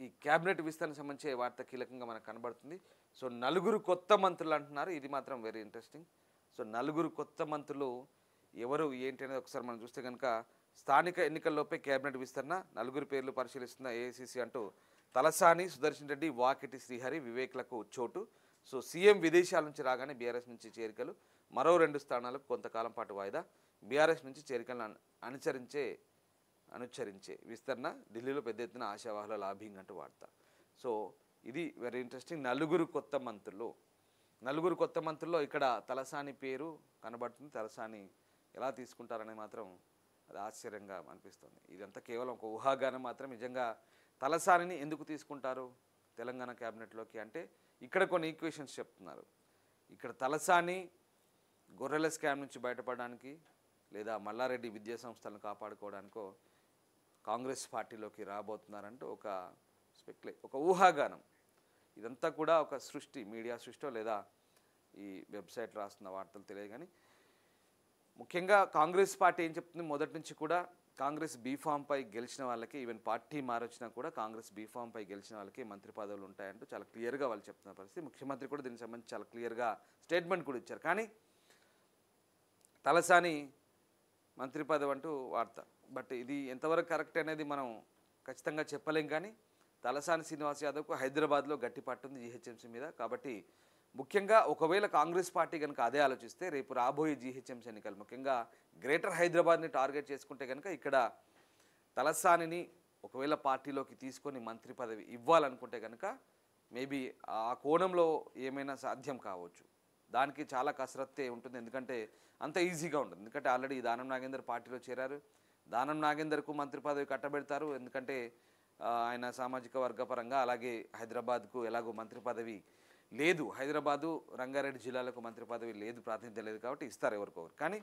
ఈ క్యాబినెట్ విస్తరణకు సంబంధించి వార్త కీలకంగా మనకు కనబడుతుంది. సో నలుగురు కొత్త మంత్రులు అంటున్నారు. ఇది మాత్రం వెరీ ఇంట్రెస్టింగ్. సో నలుగురు కొత్త మంత్రులు ఎవరు ఏంటి అనేది ఒకసారి మనం చూస్తే కనుక స్థానిక ఎన్నికల్లోపే కేబినెట్ విస్తరణ, నలుగురు పేర్లు పరిశీలిస్తున్న ఏఐసిసి అంటూ తలసాని, సుదర్శన్ రెడ్డి, వాకిటి శ్రీహరి, వివేక్లకు చోటు. సో సీఎం విదేశాల నుంచి రాగానే బీఆర్ఎస్ నుంచి చేరికలు, మరో 2 స్థానాలకు కొంతకాలం పాటు వాయిదా. బీఆర్ఎస్ నుంచి చేరికలను అనుసరించే విస్తరణ, ఢిల్లీలో పెద్ద ఎత్తున ఆశావాహుల లాబింగ్ అంటూ వార్త. సో ఇది వెరీ ఇంట్రెస్టింగ్. నలుగురు కొత్త మంత్రుల్లో ఇక్కడ తలసాని పేరు కనబడుతుంది. తలసాని ఎలా తీసుకుంటారనే మాత్రం అది ఆశ్చర్యంగా అనిపిస్తుంది. ఇదంతా కేవలం ఒక ఊహాగానం మాత్రం. నిజంగా తలసానిని ఎందుకు తీసుకుంటారు తెలంగాణ క్యాబినెట్లోకి అంటే ఇక్కడ కొన్ని ఈక్వేషన్స్ చెప్తున్నారు. ఇక్కడ తలసాని గొర్రెల స్కామ్ నుంచి బయటపడడానికి లేదా మల్లారెడ్డి విద్యా సంస్థలను కాపాడుకోవడానికో కాంగ్రెస్ పార్టీలోకి రాబోతున్నారంటూ ఒక ఊహాగానం. ఇదంతా కూడా ఒక సృష్టి, మీడియా సృష్టి లేదా ఈ వెబ్సైట్ రాస్తున్న వార్తలు తెలియదు. కానీ ముఖ్యంగా కాంగ్రెస్ పార్టీ ఏం చెప్తుంది, మొదటి నుంచి కూడా కాంగ్రెస్ బీఫామ్పై గెలిచిన వాళ్ళకి, ఈవెన్ పార్టీ మారొచ్చినా కూడా కాంగ్రెస్ బీఫామ్పై గెలిచిన వాళ్ళకి మంత్రి పదవులు ఉంటాయంటూ చాలా క్లియర్గా వాళ్ళు చెప్తున్న పరిస్థితి. ముఖ్యమంత్రి కూడా దీనికి సంబంధించి చాలా క్లియర్గా స్టేట్మెంట్ కూడా ఇచ్చారు. కానీ తలసాని మంత్రి పదవి అంటూ వార్త. బట్ ఇది ఎంతవరకు కరెక్ట్ అనేది మనం ఖచ్చితంగా చెప్పలేం. కానీ తలసాని శ్రీనివాస్ యాదవ్కు హైదరాబాద్లో గట్టి పట్టుంది జీహెచ్ఎంసీ మీద. కాబట్టి ముఖ్యంగా ఒకవేళ కాంగ్రెస్ పార్టీ కనుక అదే ఆలోచిస్తే రేపు రాబోయే జీహెచ్ఎంసీ ఎన్నికలు ముఖ్యంగా గ్రేటర్ హైదరాబాద్ని టార్గెట్ చేసుకుంటే కనుక ఇక్కడ తలసానిని ఒకవేళ పార్టీలోకి తీసుకొని మంత్రి పదవి ఇవ్వాలనుకుంటే కనుక మేబీ ఆ కోణంలో ఏమైనా సాధ్యం కావచ్చు. దానికి చాలా కసరత్తే ఉంటుంది. ఎందుకంటే అంత ఈజీగా ఉంటుంది. ఎందుకంటే ఆల్రెడీ దానం నాగేందర్ పార్టీలో చేరారు. దానం నాగేందర్కు మంత్రి పదవి కట్టబెడతారు. ఎందుకంటే ఆయన సామాజిక వర్గపరంగా, అలాగే హైదరాబాద్కు ఎలాగో మంత్రి పదవి లేదు, హైదరాబాదు రంగారెడ్డి జిల్లాలకు మంత్రి పదవి లేదు, ప్రాతినిధ్యం లేదు, కాబట్టి ఇస్తారు ఎవరికొకరు. కానీ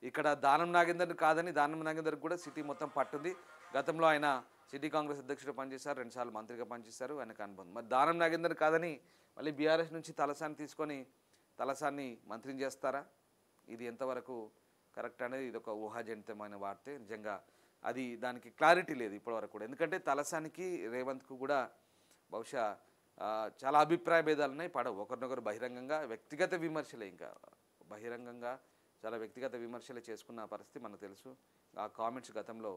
ఇక్కడ దానం నాగేందర్ కాదని, దానం నాగేందర్ కూడా సిటీ మొత్తం పట్టుంది. గతంలో ఆయన సిటీ కాంగ్రెస్ అధ్యక్షుడు పనిచేశారు, 2 సార్లు మంత్రిగా పనిచేశారు, ఆయనకు అనుబంధం. మరి దానం నాగేందర్ కాదని మళ్ళీ బీఆర్ఎస్ నుంచి తలసాని తీసుకొని తలసాన్ని మంత్రిని చేస్తారా? ఇది ఎంతవరకు కరెక్ట్ అనేది ఇది ఒక ఊహాజనితమైన వార్తే. నిజంగా దానికి క్లారిటీ లేదు ఇప్పటివరకు కూడా. ఎందుకంటే తలసానికి రేవంత్కు కూడా బహుశా చాలా అభిప్రాయ భేదాలు ఉన్నాయి, పడవు. ఒకరినొకరు బహిరంగంగా వ్యక్తిగత విమర్శలే, ఇంకా బహిరంగంగా చాలా వ్యక్తిగత విమర్శలే చేసుకున్న పరిస్థితి మనకు తెలుసు. ఆ కామెంట్స్ గతంలో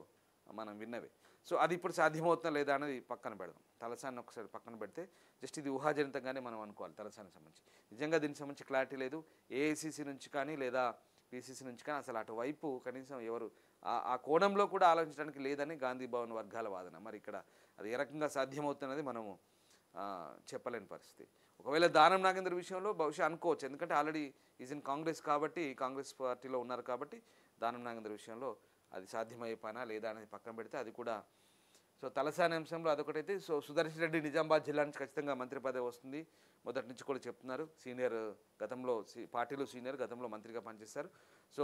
మనం విన్నవే. సో అది ఇప్పుడు సాధ్యమవుతుందా లేదా అనేది పక్కన పెడదాం. తలసాని ఒకసారి పక్కన పెడితే జస్ట్ ఇది ఊహాజనితంగానే మనం అనుకోవాలి. తలసానికి సంబంధించి నిజంగా దీనికి సంబంధించి క్లారిటీ లేదు. ఏఐసిసి నుంచి కానీ లేదా పిసిసి నుంచి కానీ అసలు అటువైపు కనీసం ఎవరు ఆ కోణంలో కూడా ఆలోచించడానికి లేదని గాంధీ భవన్ వర్గాల వాదన. మరి ఇక్కడ అది ఏ రకంగా సాధ్యమవుతున్నది మనము చెప్పలేని పరిస్థితి. ఒకవేళ దానం నాగేందర్ విషయంలో బహుశా అనుకోవచ్చు. ఎందుకంటే ఆల్రెడీ ఈజ్ ఇన్ కాంగ్రెస్ కాబట్టి, కాంగ్రెస్ పార్టీలో ఉన్నారు కాబట్టి దానం నాగేందర్ విషయంలో అది సాధ్యమయ్యే పనా లేదా అనేది పక్కన పెడితే అది కూడా. సో తలసాని అంశంలో అదొకటైతే, సో సుదర్శన్ రెడ్డి నిజామాబాద్ జిల్లా నుంచి ఖచ్చితంగా మంత్రి పదవి వస్తుంది మొదటి నుంచి కూడా చెప్తున్నారు. సీనియర్, గతంలో పార్టీలో సీనియర్, గతంలో మంత్రిగా పనిచేస్తారు. సో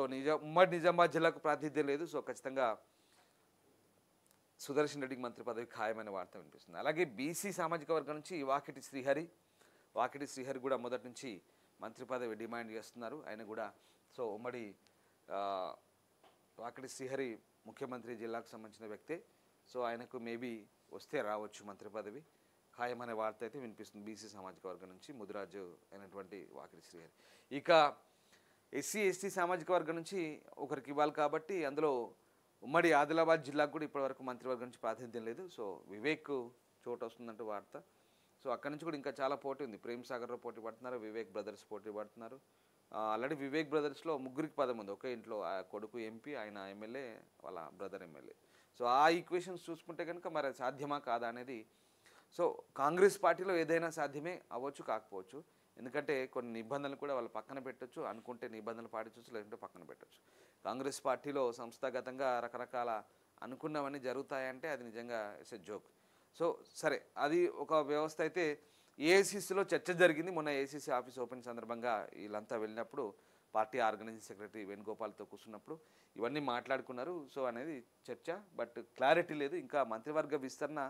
ఉమ్మడి నిజామాబాద్ జిల్లాకు ప్రాతినిధ్యం లేదు. సో ఖచ్చితంగా సుదర్శన్ రెడ్డికి మంత్రి పదవి ఖాయమైన వార్త వినిపిస్తుంది. అలాగే బీసీ సామాజిక వర్గం నుంచి వాకిటి శ్రీహరి కూడా మొదటి నుంచి మంత్రి పదవి డిమాండ్ చేస్తున్నారు. ఆయన కూడా సో ఉమ్మడి వాకిటి శ్రీహరి ముఖ్యమంత్రి జిల్లాకు సంబంధించిన వ్యక్తే. సో ఆయనకు మేబీ వస్తే రావచ్చు మంత్రి పదవి ఖాయమనే వార్త అయితే వినిపిస్తుంది బీసీ సామాజిక వర్గం నుంచి ముదిరాజు అయినటువంటి వాకిటి శ్రీహరి. ఇక ఎస్సీ ఎస్టీ సామాజిక వర్గం నుంచి ఒకరికి ఇవ్వాలి కాబట్టి అందులో ఉమ్మడి ఆదిలాబాద్ జిల్లాకు కూడా ఇప్పటివరకు మంత్రివర్గం నుంచి ప్రాతినిధ్యం లేదు. సో వివేక్ చోటు వస్తుందంటూ వార్త. సో అక్కడి నుంచి కూడా ఇంకా చాలా పోటీ ఉంది. ప్రేమ్ సాగర్లో పోటీ పడుతున్నారు, వివేక్ బ్రదర్స్ పోటీ పడుతున్నారు. ఆల్రెడీ వివేక్ బ్రదర్స్లో ముగ్గురికి పదం ఉంది. ఒకే ఇంట్లో ఆ కొడుకు ఎంపీ, ఆయన ఎమ్మెల్యే, వాళ్ళ బ్రదర్ ఎమ్మెల్యే. సో ఆ ఈక్వేషన్స్ చూసుకుంటే కనుక మరి సాధ్యమా కాదా అనేది. సో కాంగ్రెస్ పార్టీలో ఏదైనా సాధ్యమే అవ్వచ్చు, కాకపోవచ్చు. ఎందుకంటే కొన్ని నిబంధనలు కూడా వాళ్ళు పక్కన పెట్టచ్చు, అనుకుంటే నిబంధనలు పాటించవచ్చు, లేదంటే పక్కన పెట్టచ్చు. కాంగ్రెస్ పార్టీలో సంస్థాగతంగా రకరకాల అనుకున్నవన్నీ జరుగుతాయంటే అది నిజంగా ఇట్స్ ఎ జోక్. సో సరే, అది ఒక వ్యవస్థ అయితే. ఏఐసిసిలో చర్చ జరిగింది మొన్న. ఏఐసిసి ఆఫీస్ ఓపెన్ సందర్భంగా వీళ్ళంతా వెళ్ళినప్పుడు పార్టీ ఆర్గనైజింగ్ సెక్రటరీ వేణుగోపాల్తో కూర్చున్నప్పుడు ఇవన్నీ మాట్లాడుకున్నారు. సో అనేది చర్చ. బట్ క్లారిటీ లేదు. ఇంకా మంత్రివర్గ విస్తరణ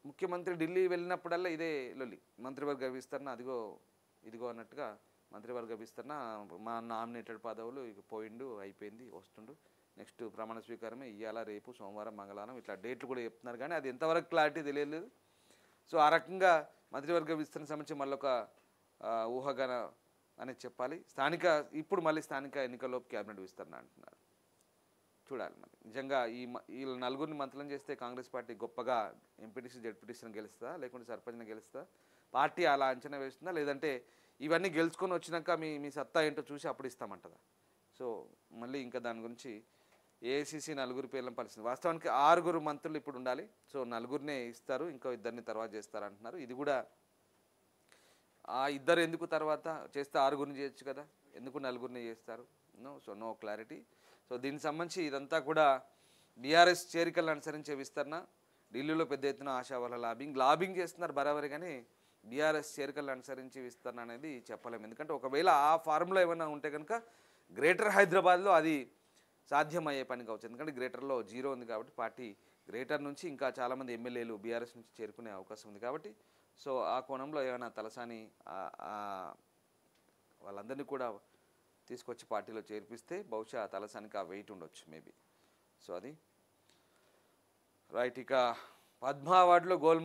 ముఖ్యమంత్రి ఢిల్లీ వెళ్ళినప్పుడల్లా ఇదే లొల్లి. మంత్రివర్గ విస్తరణ ఇదిగో అన్నట్టుగా మంత్రివర్గ విస్తరణ, మా నామినేటెడ్ పదవులు ఇక పోయిండు, అయిపోయింది, వస్తుండు, నెక్స్ట్ ప్రమాణ స్వీకారమే ఇవాళ, రేపు, సోమవారం, మంగళవారం, ఇట్లా డేట్లు కూడా చెప్తున్నారు. కానీ అది ఎంతవరకు క్లారిటీ తెలియలేదు. సో ఆ రకంగా మంత్రివర్గ విస్తరణ సంబంధించి మళ్ళొక ఊహాగాన అనేది చెప్పాలి. ఇప్పుడు మళ్ళీ స్థానిక ఎన్నికల్లోపు క్యాబినెట్ విస్తరణ అంటున్నారు. చూడాలి మరి నిజంగా వీళ్ళు నలుగురిని మంత్రులను చేస్తే కాంగ్రెస్ పార్టీ గొప్పగా ఎంపీటీసీ జెడ్పీటీసీని గెలుస్తుందా, లేకుంటే సర్పంచ్ని గెలుస్తుందా, పార్టీ అలా అంచనా వేస్తుందా, లేదంటే ఇవన్నీ గెలుచుకొని వచ్చినాక మీ సత్తా ఏంటో చూసి అప్పుడు ఇస్తామంటదా? సో మళ్ళీ ఇంకా దాని గురించి ఏఐసీసీ నలుగురు పేర్లను పరిస్థితి వాస్తవానికి 6 మంత్రులు ఇప్పుడు ఉండాలి. సో నలుగురినే ఇస్తారు, ఇంకో 2 తర్వాత చేస్తారు అంటున్నారు. ఇది కూడా ఆ 2 ఎందుకు తర్వాత చేస్తే 6 చేయొచ్చు కదా, ఎందుకు 4 చేస్తారు? No clarity. సో దీనికి సంబంధించి ఇదంతా కూడా బీఆర్ఎస్ చేరికలను అనుసరించే విస్తరణ, ఢిల్లీలో పెద్ద ఎత్తున ఆశావాళ్ళ లాబింగ్ చేస్తున్నారు బరాబరి, కానీ బీఆర్ఎస్ చేరికలను అనుసరించి విస్తరణ అనేది చెప్పలేము. ఎందుకంటే ఒకవేళ ఆ ఫార్ములా ఏమైనా ఉంటే కనుక గ్రేటర్ హైదరాబాద్లో అది సాధ్యమయ్యే పని కావచ్చు. ఎందుకంటే గ్రేటర్లో 0 ఉంది కాబట్టి పార్టీ గ్రేటర్ నుంచి ఇంకా చాలామంది ఎమ్మెల్యేలు బీఆర్ఎస్ నుంచి చేరుకునే అవకాశం ఉంది కాబట్టి, సో ఆ కోణంలో ఏమైనా తలసాని వాళ్ళందరినీ కూడా తీసుకొచ్చి పార్టీలో చేర్పిస్తే బహుశా తలసానికి ఆ వెయిట్ ఉండొచ్చు మేబీ. సో అది రైట్. ఇక పద్మ అవార్డులో గోల్డ్